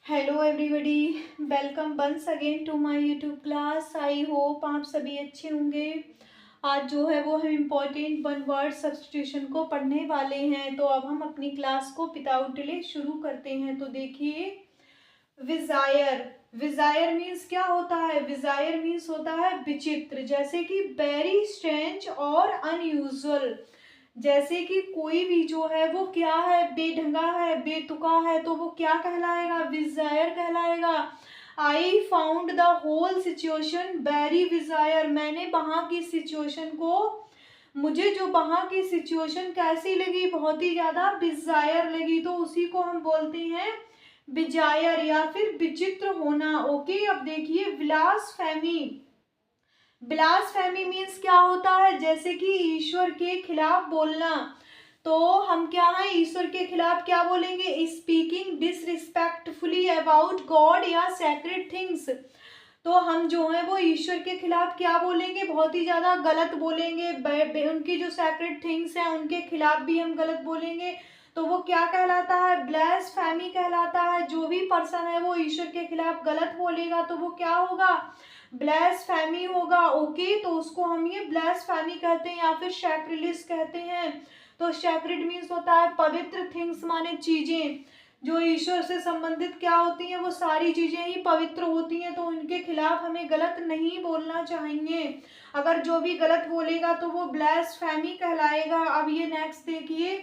Hello everybody, welcome once again to my YouTube class. I hope आप सभी अच्छे होंगे। आज जो है वो हम इम्पॉर्टेंट वन वर्ड सब्स्टिट्यूशन को पढ़ने वाले हैं। तो अब हम अपनी क्लास को विदाउट डिले शुरू करते हैं। तो देखिए, विजायर। विजायर मीन्स क्या होता है? विजायर मीन्स होता है विचित्र, जैसे कि वेरी स्ट्रेंज और अनयूजुअल। जैसे कि कोई भी जो है वो क्या है, बेढंगा है, बेतुका है, तो वो क्या कहलाएगा? विजायर कहलाएगा। I found the whole situation very bizarre. मैंने वहाँ की सिचुएशन को, मुझे जो वहाँ की सिचुएशन कैसी लगी, बहुत ही ज़्यादा विजायर लगी। तो उसी को हम बोलते हैं विजायर या फिर विचित्र होना। ओके, अब देखिए ब्लास्फेमी। ब्लास्फेमी मीन्स क्या होता है? जैसे कि ईश्वर के खिलाफ बोलना। तो हम क्या है, ईश्वर के खिलाफ क्या बोलेंगे? स्पीकिंग डिसरिस्पेक्टफुली अबाउट गॉड या सैक्रेड थिंग्स। तो हम जो है वो ईश्वर के खिलाफ क्या बोलेंगे? बहुत ही ज्यादा गलत बोलेंगे। उनकी जो सैक्रेड थिंग्स हैं उनके खिलाफ भी हम गलत बोलेंगे। तो वो क्या कहलाता है? ब्लास्फेमी कहलाता है। जो भी पर्सन है वो ईश्वर के खिलाफ गलत बोलेगा तो वो क्या होगा? ब्लास्फेमी होगा। ओके, तो उसको हम ये ब्लास्फेमी कहते हैं या फिर सैक्रिलेज कहते हैं। तो सैक्रेड मीन्स होता है पवित्र, थिंग्स माने चीजें। जो ईश्वर से संबंधित क्या होती हैं, वो सारी चीजें ही पवित्र होती हैं। तो उनके खिलाफ हमें गलत नहीं बोलना चाहिए। अगर जो भी गलत बोलेगा तो वो ब्लास्फेमी कहलाएगा। अब ये नेक्स्ट देखिए,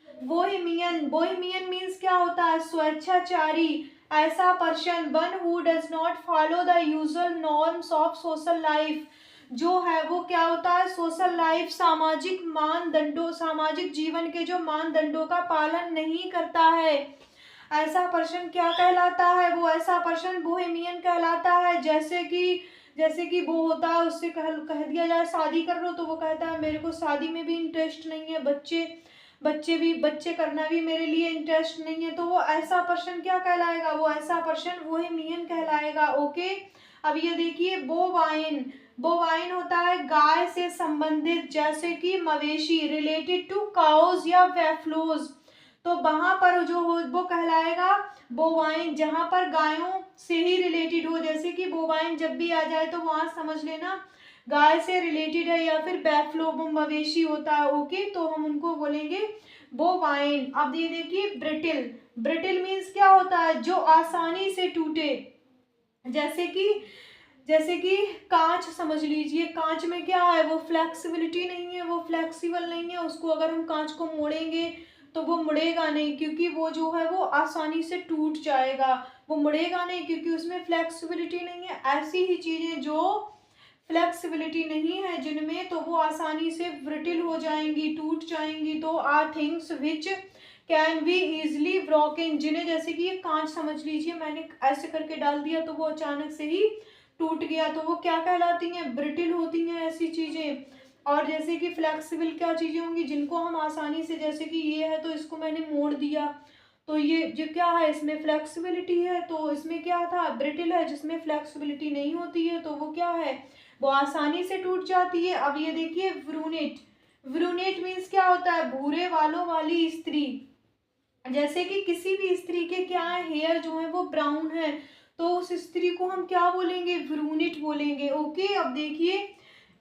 बोहेमियन। बोहेमियन मीन्स क्या होता है? स्वेच्छाचारी। ऐसा person one who does not follow the usual norms of social life. जो है वो क्या होता है? सोशल लाइफ, सामाजिक मानदंडों, सामाजिक जीवन के जो मानदंडों का पालन नहीं करता है, ऐसा पर्सन क्या कहलाता है? वो ऐसा पर्सन बोहेमियन कहलाता है। जैसे कि वो होता है, उससे कह दिया जाए शादी कर लो तो वो कहता है मेरे को शादी में भी इंटरेस्ट नहीं है, बच्चे करना भी मेरे लिए इंटरेस्ट नहीं है। तो वो ऐसा पर्सन क्या कहलाएगा? वो ऐसा पर्सन बोहेमियन कहलाएगा। ओके, अब ये देखिए, बोवाइन। बोवाइन होता है गाय से संबंधित, जैसे कि मवेशी, रिलेटेड टू काउज या वेफ्लोज। तो वहां पर जो हो वो कहलाएगा बोवाइन, जहां पर गायों से ही रिलेटेड हो। जैसे कि बोवाइन जब भी आ जाए तो वहां समझ लेना गाय से रिलेटेड है या फिर बैफलो, वो मवेशी होता है। ओके, तो हम उनको बोलेंगे बोवाइन। अब ये देखिए, ब्रिटिल। ब्रिटिल मीन्स क्या होता है? जो आसानी से टूटे। जैसे कि कांच समझ लीजिए, कांच में क्या है? वो फ्लेक्सिबिलिटी नहीं है, वो फ्लेक्सिबल नहीं है। उसको अगर हम कांच को मोड़ेंगे तो वो मुड़ेगा नहीं, क्योंकि वो जो है वो आसानी से टूट जाएगा। वो मुड़ेगा नहीं क्योंकि उसमें फ्लेक्सिबिलिटी नहीं है। ऐसी ही चीजें जो फ्लेक्सिबिलिटी नहीं है जिनमें, तो वो आसानी से ब्रिटिल हो जाएंगी, टूट जाएंगी। तो are things which can be easily broken, जिन्हें, जैसे कि ये कांच समझ लीजिए, मैंने ऐसे करके डाल दिया तो वो अचानक से ही टूट गया, तो वो क्या कहलाती हैं? ब्रिटिल होती हैं ऐसी चीजें। और जैसे कि फ्लेक्सिबल क्या चीजें होंगी? जिनको हम आसानी से, जैसे कि ये है तो इसको मैंने मोड़ दिया तो ये जो क्या है, इसमें फ्लेक्सिबिलिटी है। तो इसमें क्या था? ब्रिटिल है। जिसमें फ्लेक्सिबिलिटी नहीं होती है तो वो क्या है? वो आसानी से टूट जाती है। अब ये देखिए, व्रूनेट। व्रूनेट मीन्स क्या होता है? भूरे बालों वाली स्त्री। जैसे कि किसी भी स्त्री के क्या है, हेयर जो है वो ब्राउन है, तो उस स्त्री को हम क्या बोलेंगे? व्रूनेट बोलेंगे। ओके, अब देखिए,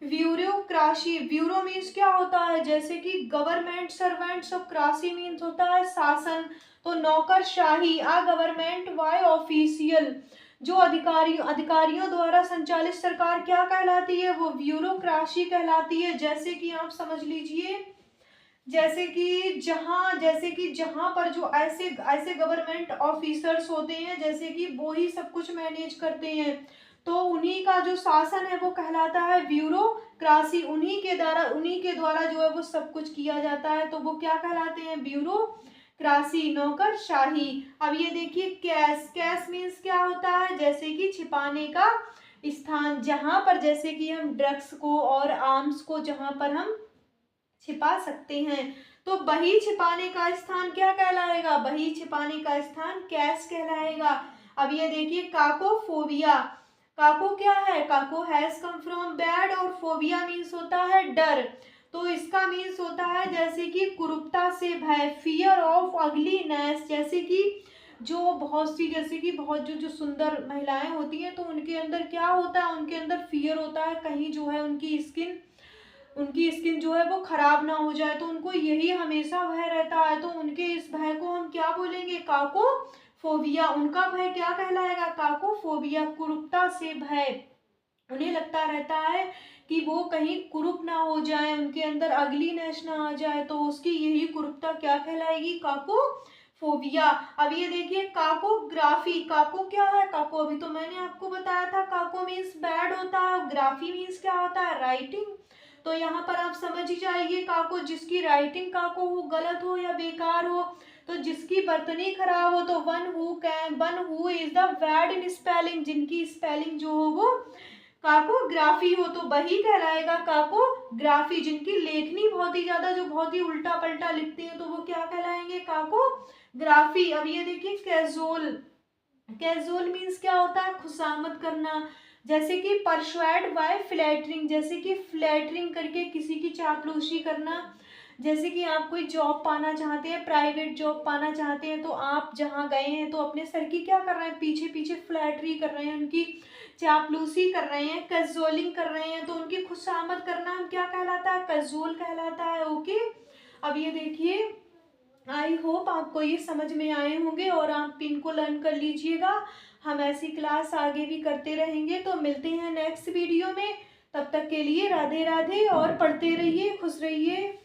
ब्यूरोक्रासी। ब्यूरो मीन्स क्या होता है? जैसे कि गवर्नमेंट सर्वेंट्स, और क्रासी मीन्स होता है शासन। तो नौकरशाही, आ गवर्नमेंट बाय ऑफिशियल। जो अधिकारियों द्वारा संचालित सरकार क्या कहलाती है? वो ब्यूरोक्रासी कहलाती है। जैसे कि आप समझ लीजिए, जहां पर जो ऐसे ऐसे गवर्नमेंट ऑफिसर्स होते हैं, जैसे कि वो ही सब कुछ मैनेज करते हैं, तो उन्हीं का जो शासन है वो कहलाता है ब्यूरोक्रासी। उन्हीं के द्वारा जो है वो सब कुछ किया जाता है, तो वो क्या कहलाते हैं? ब्यूरोक्रासी, नौकरशाही। अब ये देखिए, कैश। कैश मीन्स क्या होता है? जैसे कि छिपाने का स्थान, जहां पर जैसे कि हम ड्रग्स को और आर्म्स को जहां पर हम छिपा सकते हैं, तो बही छिपाने का स्थान क्या कहलाएगा? बही छिपाने का स्थान कैश कहलाएगा। अब ये देखिए, काकोफोबिया। काको क्या है? काको हैज कम फ्रॉम बैड, और फोबिया मीन्स होता है डर। तो इसका मीन्स होता है जैसे कि कुरूपता से भय, फियर ऑफ अगलीनेस। जैसे कि जो बहुत सी, जैसे कि बहुत जो जो सुंदर महिलाएं होती हैं तो उनके अंदर क्या होता है, उनके अंदर फियर होता है कहीं जो है उनकी स्किन जो है वो खराब ना हो जाए, तो उनको यही हमेशा भय रहता है। तो उनके इस भय को हम क्या बोलेंगे, काकोफोबिया। उनका भय क्या कहलाएगा, काकोफोबिया, कुरूपता से भय। उन्हें लगता रहता है कि वो कहीं कुरूप ना हो जाए, उनके अंदर अगलीनेस ना आ जाए, तो उसकी यही कुरूपता क्या कहलाएगी, काकोफोबिया। अब ये देखिए काकोग्राफी, काको क्या है, काको अभी तो मैंने आपको बताया था, काको मीन्स बैड होता है, ग्राफी मीन्स क्या होता है, राइटिंग। तो यहाँ पर आप समझ ही जाइए, काको जिसकी राइटिंग काको हो, गलत हो या बेकार हो, तो जिसकी बर्तनी खराब हो, तो one who is the bad in spelling, जिनकी स्पेलिंग जो हो वो काकोग्राफी हो, तो वही कहलाएगा काकोग्राफी। जिनकी लेखनी बहुत ही ज्यादा, जो बहुत ही उल्टा पलटा लिखते हैं, तो वो क्या कहलाएंगे, काकोग्राफी। अब ये देखिए कैजुअल, कैजुअल मीन्स क्या होता है, खुशामद करना, जैसे कि परसुएड बाय फ्लैटरिंग, जैसे कि फ्लैटरिंग करके किसी की चापलूसी करना। जैसे कि आप कोई जॉब पाना चाहते हैं, प्राइवेट जॉब पाना चाहते हैं, तो आप जहाँ गए हैं तो अपने सर की क्या कर रहे हैं, पीछे पीछे फ्लैटरी कर रहे हैं, उनकी चापलूसी कर रहे हैं, कैजुअलिंग कर रहे हैं, तो उनकी खुशामद करना हम क्या कहलाता है, कैजुअल कहलाता है। ओके, अब ये देखिए, आई होप आपको ये समझ में आए होंगे और आप इनको लर्न कर लीजिएगा। हम ऐसी क्लास आगे भी करते रहेंगे, तो मिलते हैं नेक्स्ट वीडियो में। तब तक के लिए राधे राधे, और पढ़ते रहिए, खुश रहिए।